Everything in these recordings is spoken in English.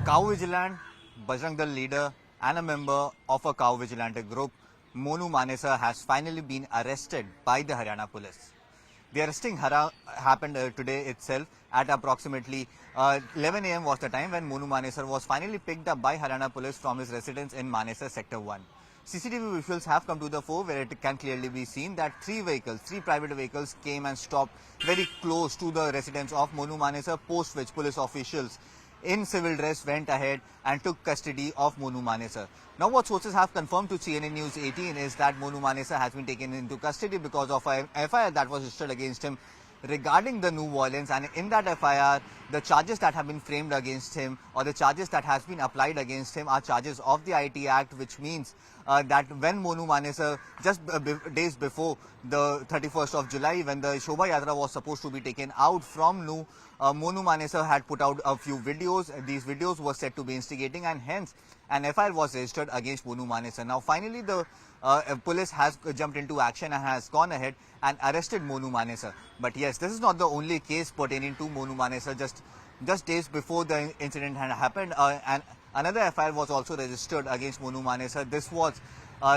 Cow Vigilant, Bajrang Dal leader and a member of a cow vigilante group, Monu Manesar, has finally been arrested by the Haryana Police. The arresting happened today itself at approximately 11 a.m. was the time when Monu Manesar was finally picked up by Haryana Police from his residence in Manesar Sector 1. CCTV visuals have come to the fore where it can clearly be seen that three private vehicles came and stopped very close to the residence of Monu Manesar, post which police officials in civil dress went ahead and took custody of Monu Manesar. Now what sources have confirmed to CNN News 18 is that Monu Manesar has been taken into custody because of an FIR that was registered against him regarding the Nuh Violence, and in that FIR the charges that have been framed against him, or the charges that has been applied against him, are charges of the IT Act, which means that when Monu Manesar, just days before the 31st of July, when the Shobha Yatra was supposed to be taken out from Nuh, Monu Manesar had put out a few videos. These videos were said to be instigating, and hence an FIR was registered against Monu Manesar. Now finally the police has jumped into action and has gone ahead and arrested Monu Manesar. But yes, this is not the only case pertaining to Monu Manesar. Just days before the incident had happened, and another FIR was also registered against Monu Manesar. This was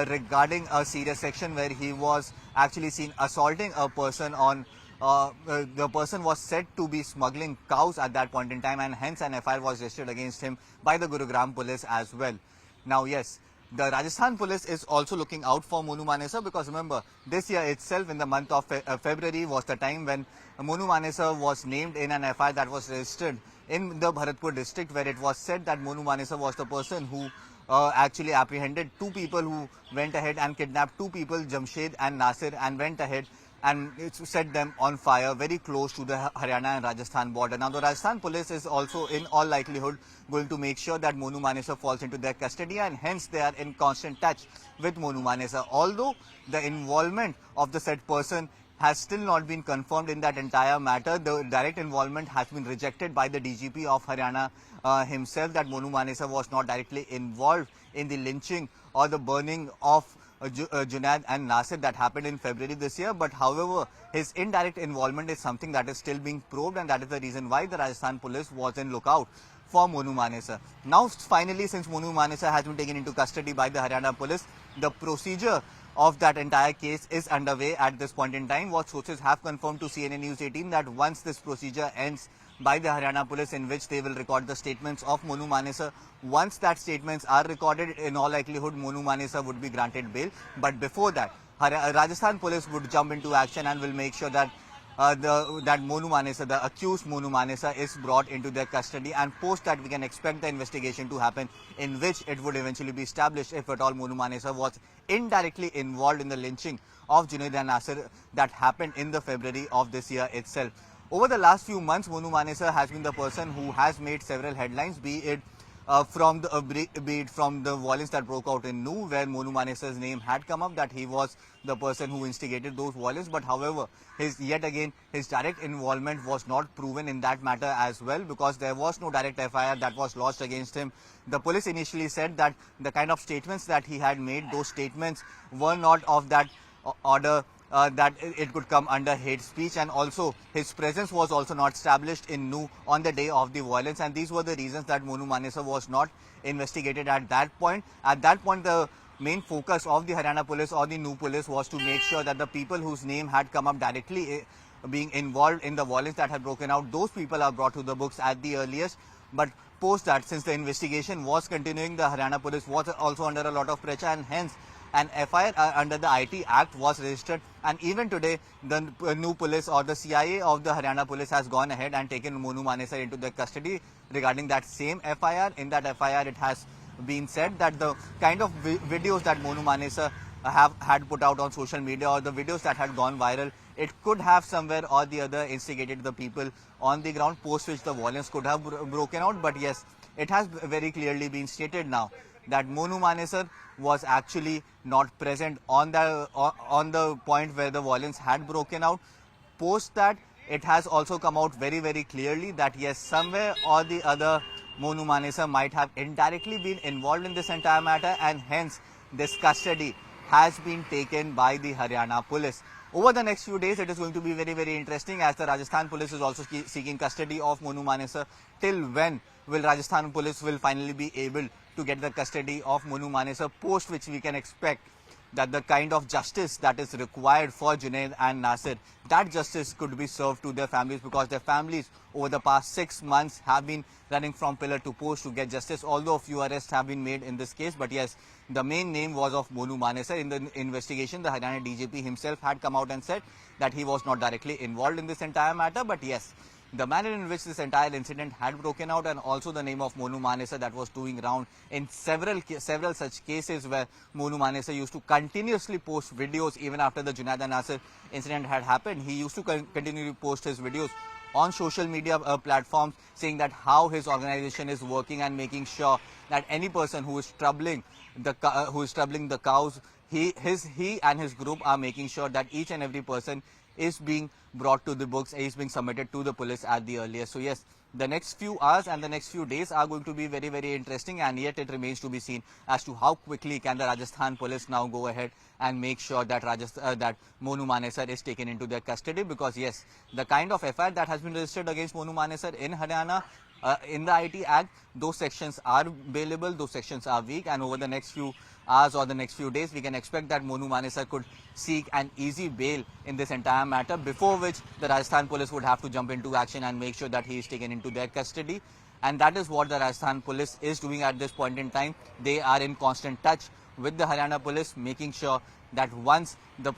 regarding a serious section where he was actually seen assaulting a person on the person was said to be smuggling cows at that point in time, and hence an FIR was registered against him by the Gurugram police as well. Now yes, the Rajasthan police is also looking out for Monu Manesar, because remember, this year itself in the month of February was the time when Monu Manesar was named in an FIR that was registered in the Bharatpur district, where it was said that Monu Manesar was the person who actually apprehended two people who went ahead and kidnapped two people, Jamshed and Nasir, and went ahead and set them on fire very close to the Haryana and Rajasthan border. Now the Rajasthan police is also in all likelihood going to make sure that Monu Manesar falls into their custody, and hence they are in constant touch with Monu Manesar. Although the involvement of the said person has still not been confirmed in that entire matter, the direct involvement has been rejected by the DGP of Haryana himself, that Monu Manesar was not directly involved in the lynching or the burning of Junaid and Nasir that happened in February this year. But however, his indirect involvement is something that is still being probed, and that is the reason why the Rajasthan police was in lookout for Monu Manesar. Now finally, since Monu Manesar has been taken into custody by the Haryana police, the procedure of that entire case is underway at this point in time. What sources have confirmed to CNN News 18 that once this procedure ends by the Haryana police, in which they will record the statements of Monu Manesar, once that statements are recorded, in all likelihood Monu Manesar would be granted bail. But before that, Rajasthan police would jump into action and will make sure that that Monu Manesar, the accused Monu Manesar, is brought into their custody, and post that we can expect the investigation to happen, in which it would eventually be established if at all Monu Manesar was indirectly involved in the lynching of Junaid and Nasir that happened in the February of this year itself. Over the last few months, Monu Manesar has been the person who has made several headlines, be it from the violence that broke out in Nuh, where Monu Manesar's name had come up, that he was the person who instigated those violence. But however, yet again his direct involvement was not proven in that matter as well, because there was no direct FIR that was lodged against him. The police initially said that the kind of statements that he had made, those statements were not of that order that it could come under hate speech, and also his presence was also not established in Nuh on the day of the violence, and these were the reasons that Monu Manesar was not investigated at that point. At that point, the main focus of the Haryana police or the Nuh police was to make sure that the people whose name had come up directly being involved in the violence that had broken out, those people are brought to the books at the earliest. But post that, since the investigation was continuing, the Haryana police was also under a lot of pressure, and hence an FIR under the IT Act was registered. And even today, the Nuh police or the CIA of the Haryana police has gone ahead and taken Monu Manesar into their custody regarding that same FIR. In that FIR, it has been said that the kind of videos that Monu Manesar had put out on social media, or the videos that had gone viral, it could have somewhere or the other instigated the people on the ground, post which the violence could have broken out. But yes, it has very clearly been stated now that Monu Manesar was actually not present on the point where the violence had broken out. Post that, it has also come out very, very clearly that yes, somewhere or the other Monu Manesar might have indirectly been involved in this entire matter, and hence this custody has been taken by the Haryana police. Over the next few days, it is going to be very interesting, as the Rajasthan police is also seeking custody of Monu Manesar. Till when will Rajasthan police will finally be able to get the custody of Monu Manesar, post which we can expect that the kind of justice that is required for Junaid and Nasir, that justice could be served to their families, because their families over the past 6 months have been running from pillar to post to get justice. Although a few arrests have been made in this case, but yes, the main name was of Monu Manesar. In the investigation, the Haryana DGP himself had come out and said that he was not directly involved in this entire matter, but yes, the manner in which this entire incident had broken out, and also the name of Monu Manesar that was doing round in several such cases where Monu Manesar used to continuously post videos even after the Junaid and Nasir incident had happened. He used to continue to post his videos on social media platforms, saying that how his organization is working and making sure that any person who is troubling the cows, he and his group are making sure that each and every person is being brought to the books, is being submitted to the police at the earliest. So yes, the next few hours and the next few days are going to be very interesting, and yet it remains to be seen as to how quickly can the Rajasthan police now go ahead and make sure that that Monu Manesar is taken into their custody. Because yes, the kind of FIR that has been registered against Monu Manesar in Haryana, in the IT Act, those sections are bailable, those sections are weak, and over the next few hours or the next few days, we can expect that Monu Manesar could seek an easy bail in this entire matter, before which the Rajasthan police would have to jump into action and make sure that he is taken into their custody. And that is what the Rajasthan police is doing at this point in time. They are in constant touch with the Haryana police, making sure that once the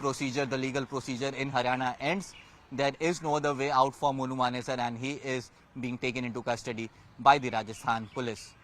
legal procedure in Haryana ends, there is no other way out for Monu Manesar, and he is being taken into custody by the Rajasthan police.